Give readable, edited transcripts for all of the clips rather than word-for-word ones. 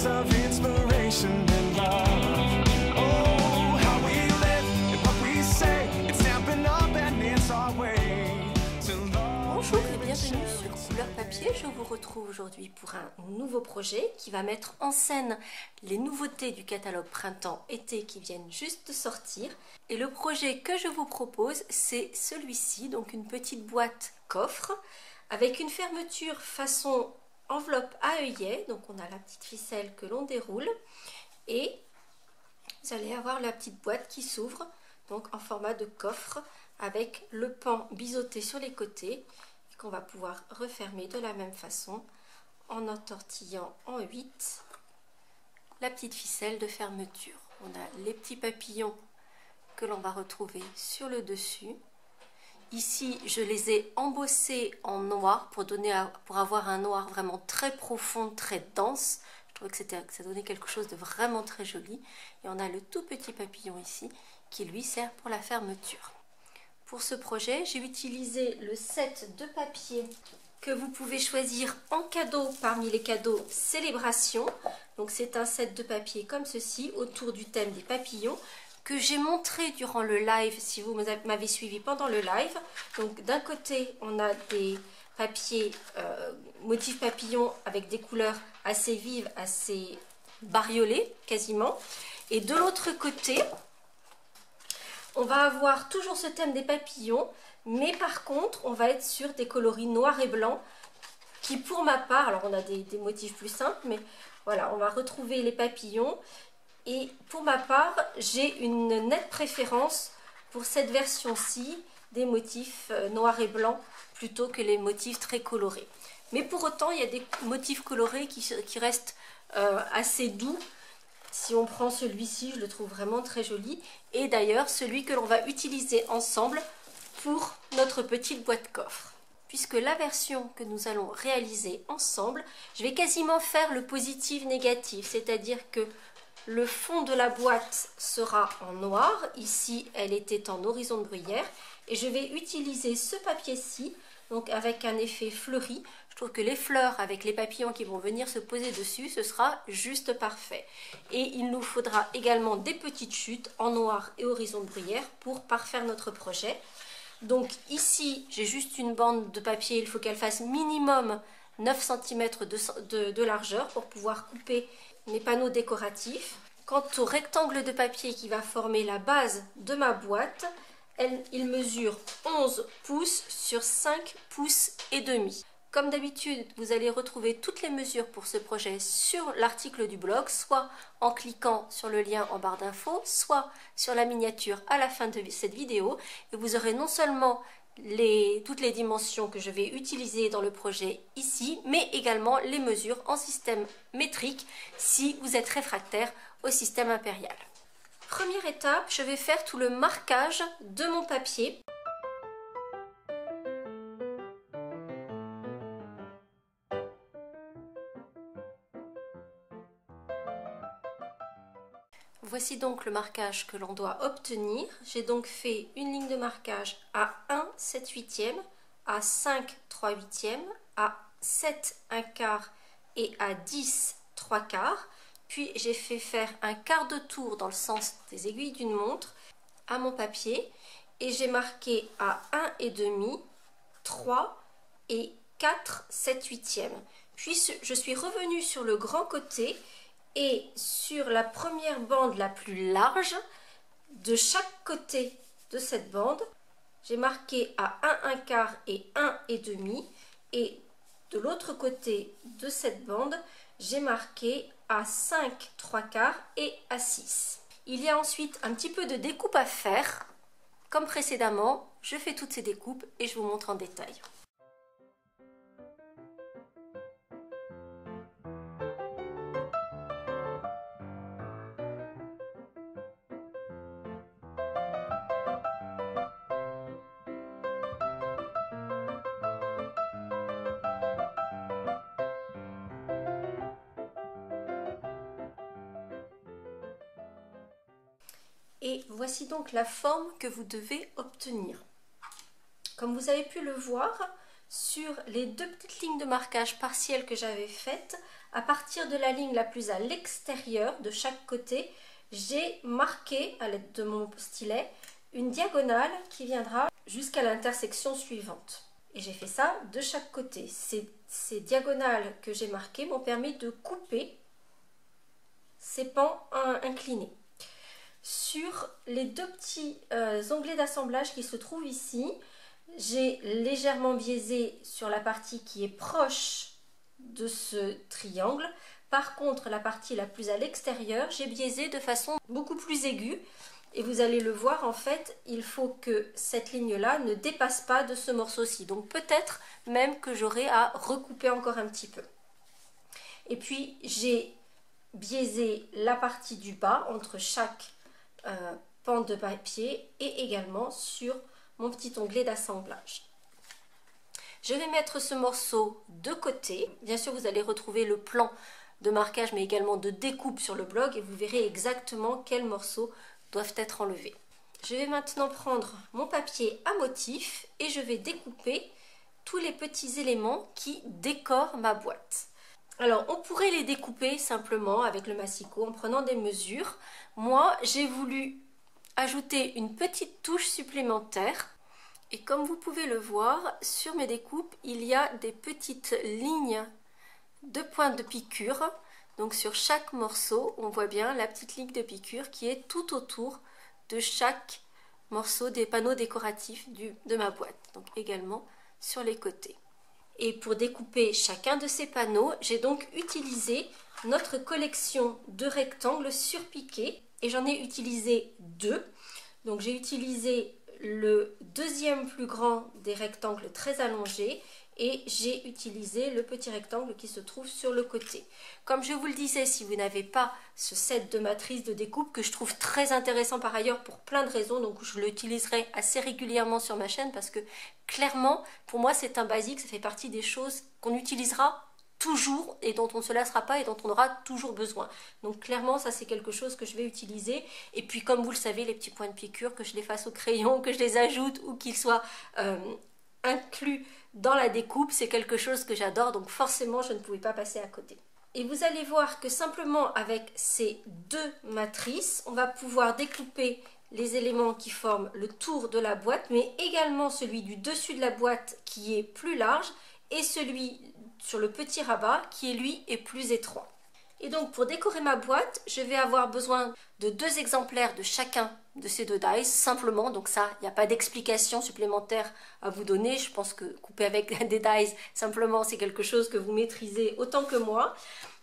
words of inspiration and love. Oh, how we live and what we say, it's stamping up and it's our way to love. Bonjour et bienvenue sur Couleur Papier. Je vous retrouve aujourd'hui pour un nouveau projet qui va mettre en scène les nouveautés du catalogue printemps-été qui viennent juste de sortir. Et le projet que je vous propose, c'est celui-ci, donc une petite boîte coffre avec une fermeture façon enveloppe à œillet. Donc on a la petite ficelle que l'on déroule et vous allez avoir la petite boîte qui s'ouvre donc en format de coffre avec le pan biseauté sur les côtés qu'on va pouvoir refermer de la même façon en entortillant en 8 la petite ficelle de fermeture. On a les petits papillons que l'on va retrouver sur le dessus. Ici, je les ai embossés en noir pour avoir un noir vraiment très profond, très dense. Je trouvais que ça donnait quelque chose de vraiment très joli. Et on a le tout petit papillon ici qui lui sert pour la fermeture. Pour ce projet, j'ai utilisé le set de papier que vous pouvez choisir en cadeau parmi les cadeaux célébration. Donc c'est un set de papier comme ceci autour du thème des papillons que j'ai montré durant le live si vous m'avez suivi pendant le live. Donc d'un côté on a des papiers motifs papillons avec des couleurs assez vives, assez bariolées quasiment. Et de l'autre côté on va avoir toujours ce thème des papillons, mais par contre, on va être sur des coloris noirs et blancs qui, pour ma part, alors on a des motifs plus simples, mais voilà, on va retrouver les papillons. Et pour ma part, j'ai une nette préférence pour cette version-ci des motifs noirs et blancs plutôt que les motifs très colorés. Mais pour autant, il y a des motifs colorés qui restent assez doux. Si on prend celui-ci, je le trouve vraiment très joli. Et d'ailleurs, celui que l'on va utiliser ensemble pour notre petite boîte coffre. Puisque la version que nous allons réaliser ensemble, je vais quasiment faire le positif-négatif. C'est-à-dire que le fond de la boîte sera en noir. Ici, elle était en horizon de bruyère. Et je vais utiliser ce papier-ci, donc avec un effet fleuri. Je trouve que les fleurs avec les papillons qui vont venir se poser dessus, ce sera juste parfait. Et il nous faudra également des petites chutes en noir et horizon de bruyère pour parfaire notre projet. Donc ici, j'ai juste une bande de papier, il faut qu'elle fasse minimum 9 cm de largeur pour pouvoir couper mes panneaux décoratifs. Quant au rectangle de papier qui va former la base de ma boîte, il mesure 11 pouces sur 5 pouces et demi. Comme d'habitude, vous allez retrouver toutes les mesures pour ce projet sur l'article du blog, soit en cliquant sur le lien en barre d'infos, soit sur la miniature à la fin de cette vidéo. Et vous aurez non seulement toutes les dimensions que je vais utiliser dans le projet ici, mais également les mesures en système métrique si vous êtes réfractaire au système impérial. Première étape, je vais faire tout le marquage de mon papier. Voici donc le marquage que l'on doit obtenir. J'ai donc fait une ligne de marquage à 1 7/8, à 5 3/8, à 7 1/4 et à 10 3/4. Puis j'ai fait faire un quart de tour dans le sens des aiguilles d'une montre à mon papier et j'ai marqué à 1,5, 3 et 4 7/8. Puis je suis revenue sur le grand côté et sur la première bande la plus large de chaque côté de cette bande, j'ai marqué à 1 1/4 et 1,5 et de l'autre côté de cette bande, j'ai marqué à 5 3/4 et à 6. Il y a ensuite un petit peu de découpe à faire. Comme précédemment, je fais toutes ces découpes et je vous montre en détail. Et voici donc la forme que vous devez obtenir. Comme vous avez pu le voir, sur les deux petites lignes de marquage partielles que j'avais faites, à partir de la ligne la plus à l'extérieur de chaque côté, j'ai marqué à l'aide de mon stylet une diagonale qui viendra jusqu'à l'intersection suivante. Et j'ai fait ça de chaque côté. Ces diagonales que j'ai marquées m'ont permis de couper ces pans inclinés. Sur les deux petits onglets d'assemblage qui se trouvent ici, j'ai légèrement biaisé sur la partie qui est proche de ce triangle. Par contre, la partie la plus à l'extérieur, j'ai biaisé de façon beaucoup plus aiguë. Et vous allez le voir, en fait, il faut que cette ligne-là ne dépasse pas de ce morceau-ci. Donc peut-être même que j'aurai à recouper encore un petit peu. Et puis, j'ai biaisé la partie du bas entre chaque pan de papier et également sur mon petit onglet d'assemblage. Je vais mettre ce morceau de côté. Bien sûr, vous allez retrouver le plan de marquage, mais également de découpe sur le blog et vous verrez exactement quels morceaux doivent être enlevés. Je vais maintenant prendre mon papier à motif et je vais découper tous les petits éléments qui décorent ma boîte. Alors, on pourrait les découper simplement avec le massicot en prenant des mesures. Moi, j'ai voulu ajouter une petite touche supplémentaire. Et comme vous pouvez le voir, sur mes découpes, il y a des petites lignes de pointes de piqûre. Donc sur chaque morceau, on voit bien la petite ligne de piqûre qui est tout autour de chaque morceau des panneaux décoratifs de ma boîte. Donc également sur les côtés. Et pour découper chacun de ces panneaux, j'ai donc utilisé notre collection de rectangles surpiqués. Et j'en ai utilisé deux. Donc j'ai utilisé le deuxième plus grand des rectangles très allongés et j'ai utilisé le petit rectangle qui se trouve sur le côté. Comme je vous le disais, si vous n'avez pas ce set de matrices de découpe que je trouve très intéressant par ailleurs pour plein de raisons, donc je l'utiliserai assez régulièrement sur ma chaîne parce que clairement pour moi c'est un basique, ça fait partie des choses qu'on utilisera toujours et dont on ne se lassera pas et dont on aura toujours besoin. Donc clairement ça c'est quelque chose que je vais utiliser. Et puis comme vous le savez, les petits points de piqûre, que je les fasse au crayon, que je les ajoute ou qu'ils soient inclus dans la découpe, c'est quelque chose que j'adore, donc forcément je ne pouvais pas passer à côté. Et vous allez voir que simplement avec ces deux matrices, on va pouvoir découper les éléments qui forment le tour de la boîte, mais également celui du dessus de la boîte qui est plus large et celui sur le petit rabat qui lui est plus étroit. Et donc pour décorer ma boîte, je vais avoir besoin de 2 exemplaires de chacun de ces 2 dies, simplement. Donc ça, il n'y a pas d'explication supplémentaire à vous donner. Je pense que couper avec des dies, simplement, c'est quelque chose que vous maîtrisez autant que moi.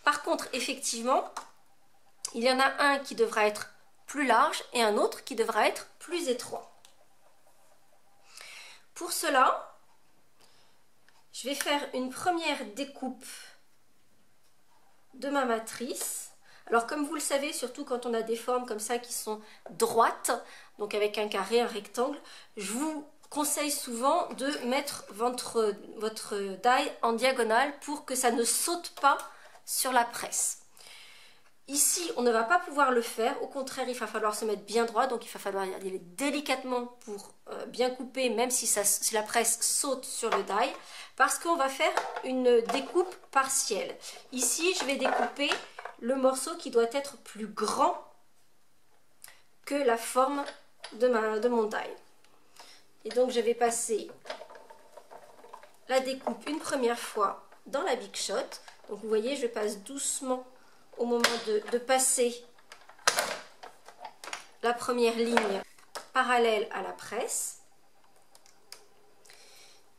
Par contre, effectivement, il y en a un qui devra être plus large et un autre qui devra être plus étroit. Pour cela, je vais faire une première découpe de ma matrice. Alors comme vous le savez, surtout quand on a des formes comme ça qui sont droites, donc avec un carré, un rectangle, je vous conseille souvent de mettre votre die en diagonale pour que ça ne saute pas sur la presse. Ici, on ne va pas pouvoir le faire, au contraire, il va falloir se mettre bien droit, donc il va falloir y aller délicatement pour bien couper, même si la presse saute sur le die, parce qu'on va faire une découpe partielle. Ici, je vais découper le morceau qui doit être plus grand que la forme de mon die. Et donc, je vais passer la découpe une première fois dans la Big Shot. Donc, vous voyez, je passe doucement au moment de passer la première ligne parallèle à la presse.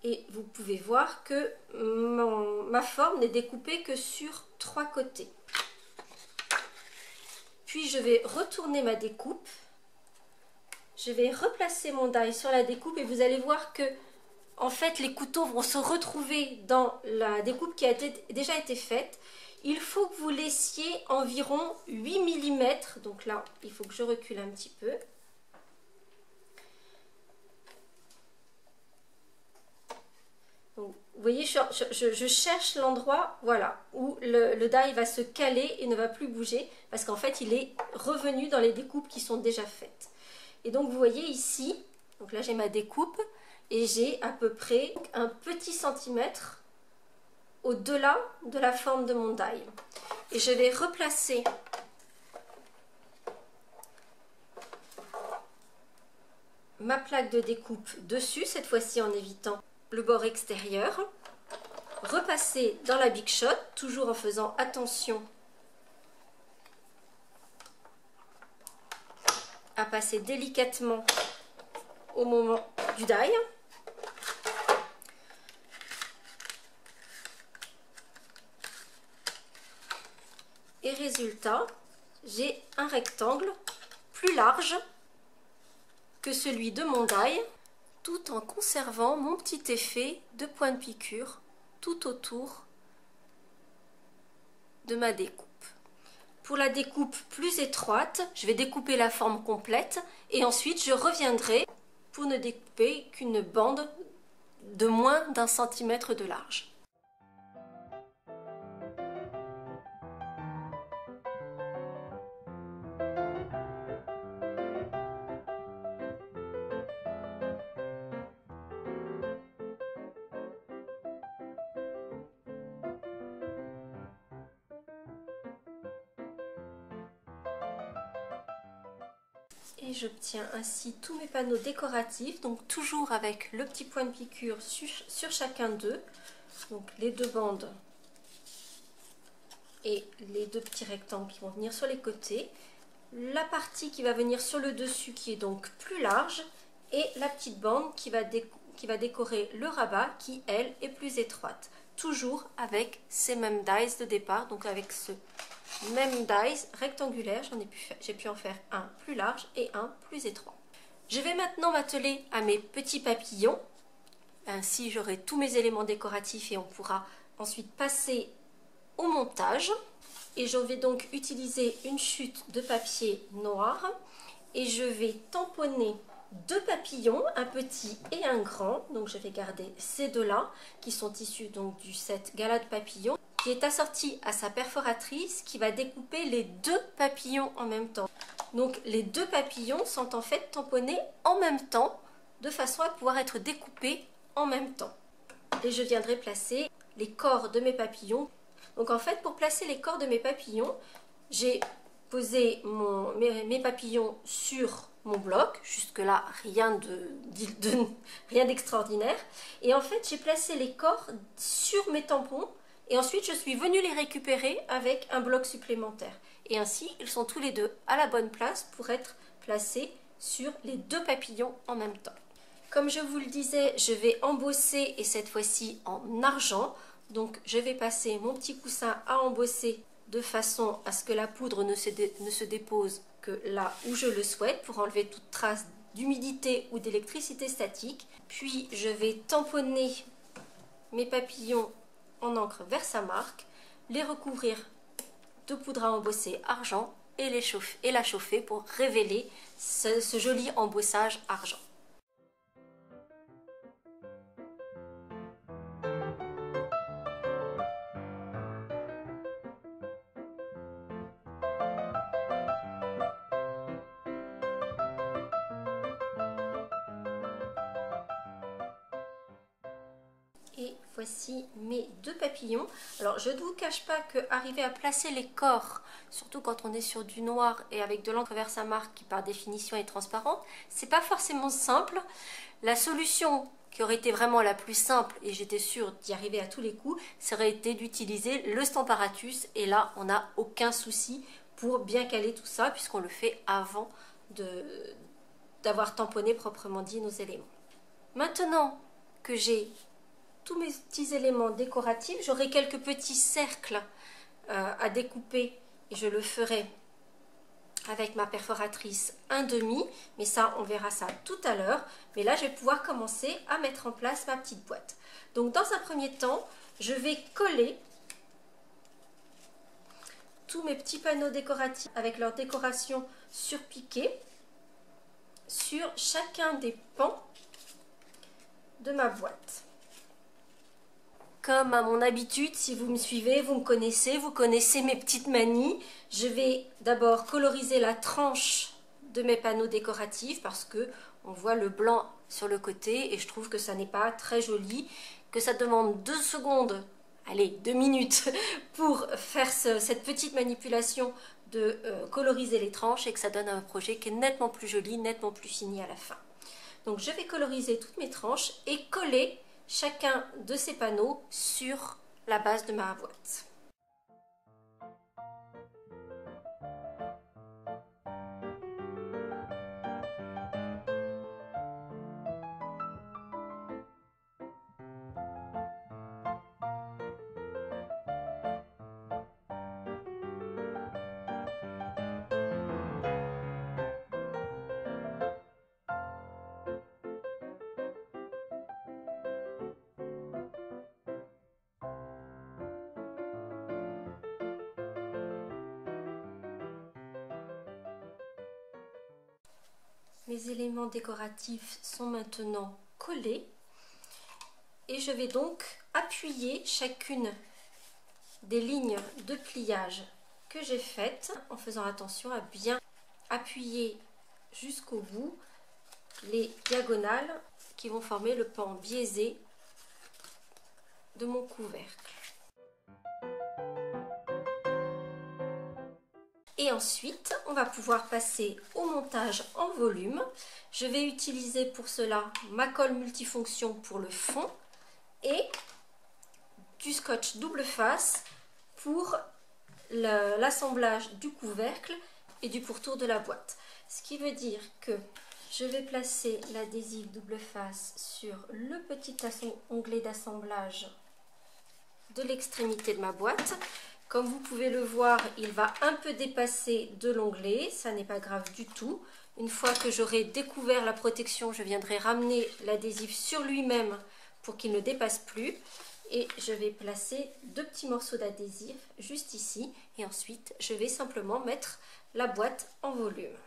Et vous pouvez voir que ma forme n'est découpée que sur 3 côtés. Puis je vais retourner ma découpe. Je vais replacer mon die sur la découpe et vous allez voir que en fait les couteaux vont se retrouver dans la découpe qui a déjà été faite. Il faut que vous laissiez environ 8 mm. Donc là, il faut que je recule un petit peu. Donc, vous voyez, je cherche l'endroit, voilà, où le die va se caler et ne va plus bouger, parce qu'en fait, il est revenu dans les découpes qui sont déjà faites. Et donc, vous voyez ici, donc là, j'ai ma découpe, et j'ai à peu près un petit centimètre au-delà de la forme de mon die. Et je vais replacer ma plaque de découpe dessus, cette fois-ci en évitant le bord extérieur. Repasser dans la Big Shot, toujours en faisant attention à passer délicatement au moment du die. Et résultat, j'ai un rectangle plus large que celui de mon die, tout en conservant mon petit effet de point de piqûre tout autour de ma découpe. Pour la découpe plus étroite, je vais découper la forme complète et ensuite je reviendrai pour ne découper qu'une bande de moins d'1 centimètre de large. Et j'obtiens ainsi tous mes panneaux décoratifs, donc toujours avec le petit point de piqûre sur chacun d'eux, donc les deux bandes et les deux petits rectangles qui vont venir sur les côtés, la partie qui va venir sur le dessus qui est donc plus large et la petite bande qui va décorer le rabat qui elle est plus étroite, toujours avec ces mêmes dies de départ, donc avec ce même dies rectangulaire. J'ai pu en faire un plus large et un plus étroit. Je vais maintenant m'atteler à mes petits papillons, ainsi j'aurai tous mes éléments décoratifs et on pourra ensuite passer au montage. Et je vais donc utiliser une chute de papier noir et je vais tamponner deux papillons, un petit et un grand, donc je vais garder ces deux là qui sont issus donc du set Gala de papillons, qui est assorti à sa perforatrice qui va découper les deux papillons en même temps. Donc les deux papillons sont en fait tamponnés en même temps de façon à pouvoir être découpés en même temps. Et je viendrai placer les corps de mes papillons. Donc en fait pour placer les corps de mes papillons, j'ai posé mes papillons sur mon bloc, jusque là rien d'extraordinaire. Et en fait j'ai placé les corps sur mes tampons. Et ensuite, je suis venue les récupérer avec un bloc supplémentaire. Et ainsi, ils sont tous les deux à la bonne place pour être placés sur les deux papillons en même temps. Comme je vous le disais, je vais embosser et cette fois-ci en argent. Donc, je vais passer mon petit coussin à embosser de façon à ce que la poudre ne se dépose que là où je le souhaite pour enlever toute trace d'humidité ou d'électricité statique. Puis, je vais tamponner mes papillons en encre Versamark, les recouvrir de poudre à embosser argent et la chauffer pour révéler ce joli embossage argent. Et voici mes deux papillons. Alors je ne vous cache pas que arriver à placer les corps, surtout quand on est sur du noir et avec de l'encre Versamark qui par définition est transparente, c'est pas forcément simple. La solution qui aurait été vraiment la plus simple, et j'étais sûre d'y arriver à tous les coups, ça aurait été d'utiliser le Stamparatus, et là on n'a aucun souci pour bien caler tout ça puisqu'on le fait avant d'avoir tamponné proprement dit nos éléments. Maintenant que j'ai tous mes petits éléments décoratifs, j'aurai quelques petits cercles à découper et je le ferai avec ma perforatrice 1/2, mais ça on verra ça tout à l'heure. Mais là je vais pouvoir commencer à mettre en place ma petite boîte. Donc dans un premier temps, je vais coller tous mes petits panneaux décoratifs avec leur décoration surpiquée sur chacun des pans de ma boîte. Comme à mon habitude, si vous me suivez, vous connaissez mes petites manies. Je vais d'abord coloriser la tranche de mes panneaux décoratifs parce que on voit le blanc sur le côté et je trouve que ça n'est pas très joli, que ça demande 2 secondes allez, 2 minutes pour faire cette petite manipulation de coloriser les tranches et que ça donne un projet qui est nettement plus joli, nettement plus fini à la fin. Donc je vais coloriser toutes mes tranches et coller chacun de ces panneaux sur la base de ma boîte. Mes éléments décoratifs sont maintenant collés et je vais donc appuyer chacune des lignes de pliage que j'ai faites en faisant attention à bien appuyer jusqu'au bout les diagonales qui vont former le pan biaisé de mon couvercle. Et ensuite, on va pouvoir passer au montage en volume. Je vais utiliser pour cela ma colle multifonction pour le fond et du scotch double face pour l'assemblage du couvercle et du pourtour de la boîte. Ce qui veut dire que je vais placer l'adhésif double face sur le petit onglet d'assemblage de l'extrémité de ma boîte. Comme vous pouvez le voir, il va un peu dépasser de l'onglet, ça n'est pas grave du tout. Une fois que j'aurai découvert la protection, je viendrai ramener l'adhésif sur lui-même pour qu'il ne dépasse plus. Et je vais placer 2 petits morceaux d'adhésif juste ici. Et ensuite, je vais simplement mettre la boîte en volume.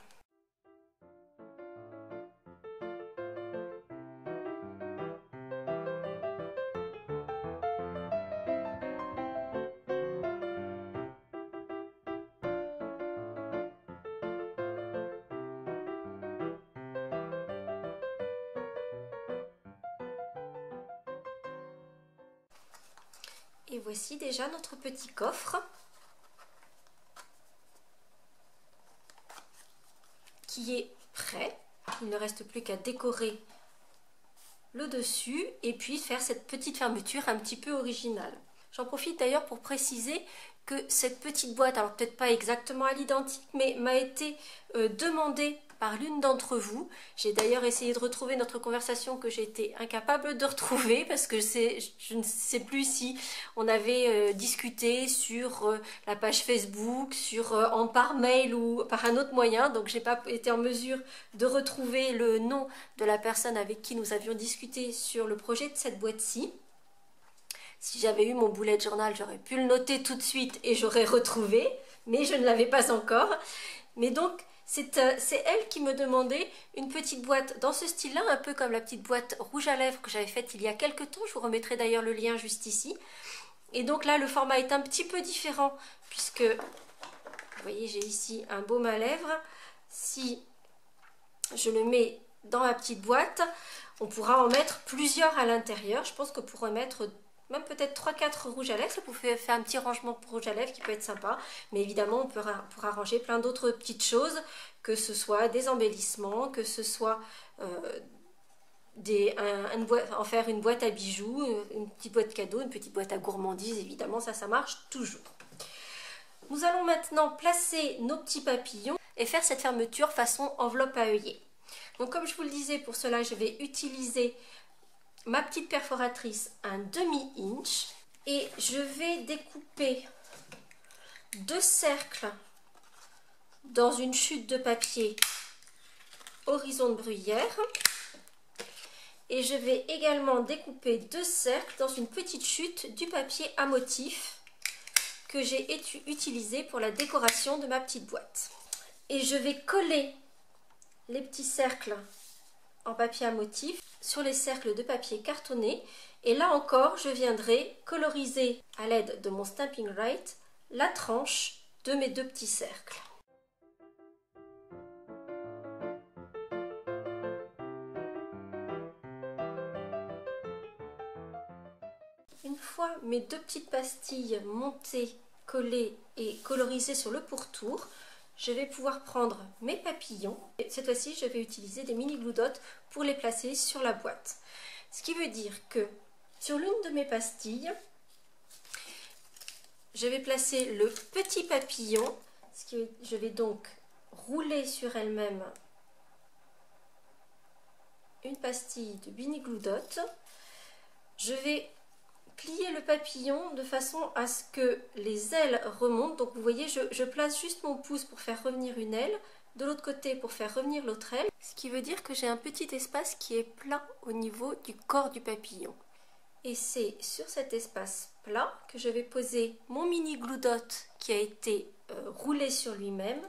Et voici déjà notre petit coffre qui est prêt. Il ne reste plus qu'à décorer le dessus et puis faire cette petite fermeture un petit peu originale. J'en profite d'ailleurs pour préciser que cette petite boîte, alors peut-être pas exactement à l'identique, mais m'a été demandée par l'une d'entre vous. J'ai d'ailleurs essayé de retrouver notre conversation que j'ai été incapable de retrouver parce que je ne sais plus si on avait discuté sur la page Facebook, par mail ou par un autre moyen. Donc j'ai pas été en mesure de retrouver le nom de la personne avec qui nous avions discuté sur le projet de cette boîte-ci. Si j'avais eu mon bullet journal, j'aurais pu le noter tout de suite et j'aurais retrouvé, mais je ne l'avais pas encore. Mais donc, c'est elle qui me demandait une petite boîte dans ce style-là, un peu comme la petite boîte rouge à lèvres que j'avais faite il y a quelques temps. Je vous remettrai d'ailleurs le lien juste ici. Et donc là, le format est un petit peu différent puisque, vous voyez, j'ai ici un baume à lèvres. Si je le mets dans ma petite boîte, on pourra en mettre plusieurs à l'intérieur. Je pense qu'on pourrait mettre même peut-être 3-4 rouges à lèvres. Ça vous fait faire un petit rangement pour rouge à lèvres qui peut être sympa. Mais évidemment, on pourra ranger plein d'autres petites choses, que ce soit des embellissements, que ce soit en faire une boîte à bijoux, une petite boîte cadeau, une petite boîte à gourmandise. Évidemment, ça marche toujours. Nous allons maintenant placer nos petits papillons et faire cette fermeture façon enveloppe à œillet. Donc comme je vous le disais, pour cela, je vais utiliser ma petite perforatrice un demi-inch et je vais découper 2 cercles dans une chute de papier horizon de bruyère et je vais également découper 2 cercles dans une petite chute du papier à motif que j'ai utilisé pour la décoration de ma petite boîte. Et je vais coller les petits cercles en papier à motif sur les cercles de papier cartonné et là encore je viendrai coloriser à l'aide de mon Stampin' Right la tranche de mes 2 petits cercles. Une fois mes 2 petites pastilles montées, collées et colorisées sur le pourtour, je vais pouvoir prendre mes papillons. Et cette fois-ci, je vais utiliser des mini glue dots pour les placer sur la boîte. Ce qui veut dire que sur l'une de mes pastilles, je vais placer le petit papillon. Je vais donc rouler sur elle-même une pastille de mini glue dot. Je vais plier le papillon de façon à ce que les ailes remontent. Donc vous voyez, je place juste mon pouce pour faire revenir une aile, de l'autre côté pour faire revenir l'autre aile. Ce qui veut dire que j'ai un petit espace qui est plat au niveau du corps du papillon. Et c'est sur cet espace plat que je vais poser mon mini glue dot qui a été roulé sur lui-même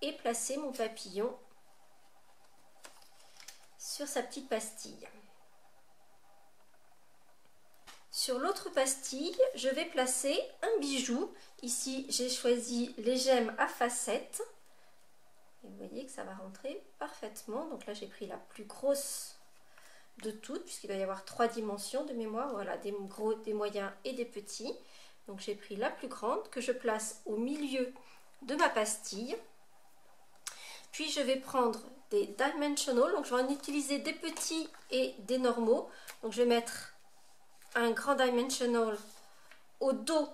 et placer mon papillon sur sa petite pastille. Sur l'autre pastille, je vais placer un bijou. Ici, j'ai choisi les gemmes à facettes. Et vous voyez que ça va rentrer parfaitement. Donc là, j'ai pris la plus grosse de toutes, puisqu'il doit y avoir 3 dimensions de mémoire. Voilà, des gros, des moyens et des petits. Donc j'ai pris la plus grande que je place au milieu de ma pastille. Puis je vais prendre des dimensional. Donc je vais en utiliser des petits et des normaux. Donc je vais mettre un grand dimensional au dos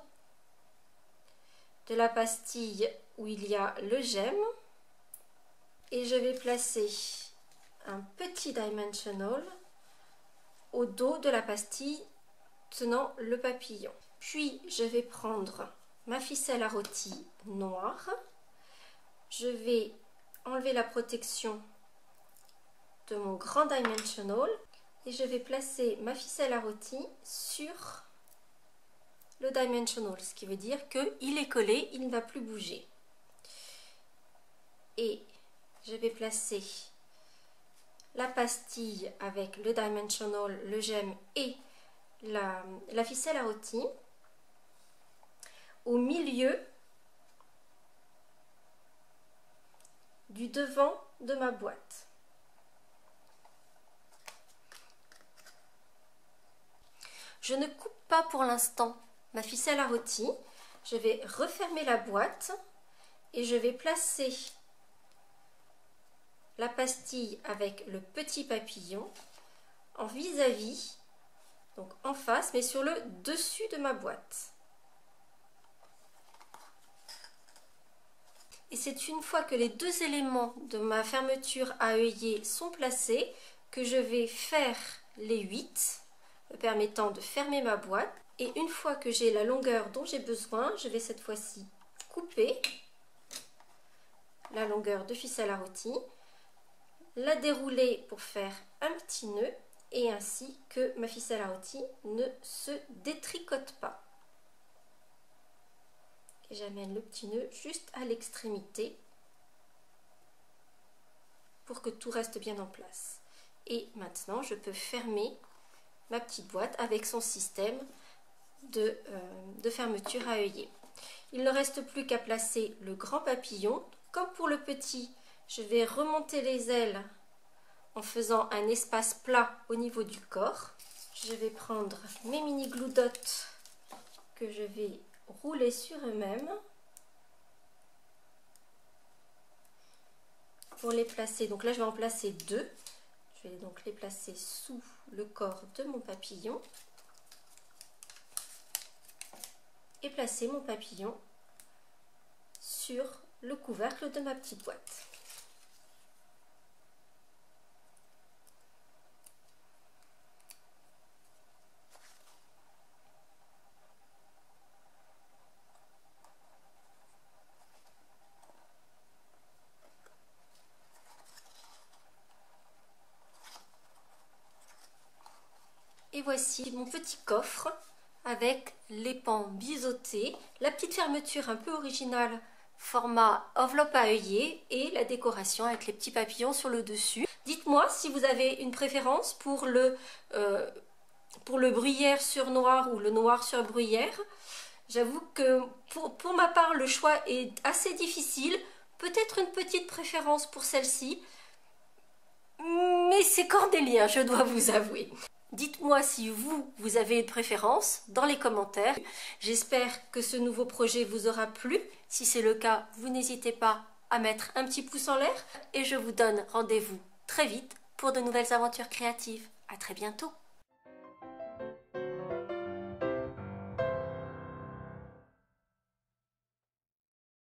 de la pastille où il y a le gemme et je vais placer un petit dimensional au dos de la pastille tenant le papillon. Puis je vais prendre ma ficelle à rôti noire, je vais enlever la protection de mon grand dimensional et je vais placer ma ficelle à rôti sur le dimensional, ce qui veut dire qu'il est collé, il ne va plus bouger. Et je vais placer la pastille avec le dimensional, le gemme et la ficelle à rôti au milieu du devant de ma boîte. Je ne coupe pas pour l'instant ma ficelle à rôti. Je vais refermer la boîte et je vais placer la pastille avec le petit papillon en vis-à-vis, donc en face, mais sur le dessus de ma boîte. Et c'est une fois que les 2 éléments de ma fermeture à œillet sont placés que je vais faire les 8, me permettant de fermer ma boîte. Et une fois que j'ai la longueur dont j'ai besoin, je vais cette fois-ci couper la longueur de ficelle à rôti, la dérouler pour faire un petit nœud et ainsi que ma ficelle à rôti ne se détricote pas. Et j'amène le petit nœud juste à l'extrémité pour que tout reste bien en place. Et maintenant, je peux fermer ma petite boîte avec son système de fermeture à œillet. Il ne reste plus qu'à placer le grand papillon. Comme pour le petit, je vais remonter les ailes en faisant un espace plat au niveau du corps. Je vais prendre mes mini glue dots que je vais rouler sur eux-mêmes pour les placer. Donc là, je vais en placer 2. Je vais donc les placer sous le corps de mon papillon et placer mon papillon sur le couvercle de ma petite boîte. Et voici mon petit coffre avec les pans biseautés, la petite fermeture un peu originale format enveloppe à œillet et la décoration avec les petits papillons sur le dessus. Dites-moi si vous avez une préférence pour le bruyère sur noir ou le noir sur bruyère. J'avoue que pour ma part le choix est assez difficile, peut-être une petite préférence pour celle-ci, mais c'est cornélien, je dois vous avouer. Dites-moi si vous avez une préférence dans les commentaires. J'espère que ce nouveau projet vous aura plu. Si c'est le cas, vous n'hésitez pas à mettre un petit pouce en l'air. Et je vous donne rendez-vous très vite pour de nouvelles aventures créatives. À très bientôt.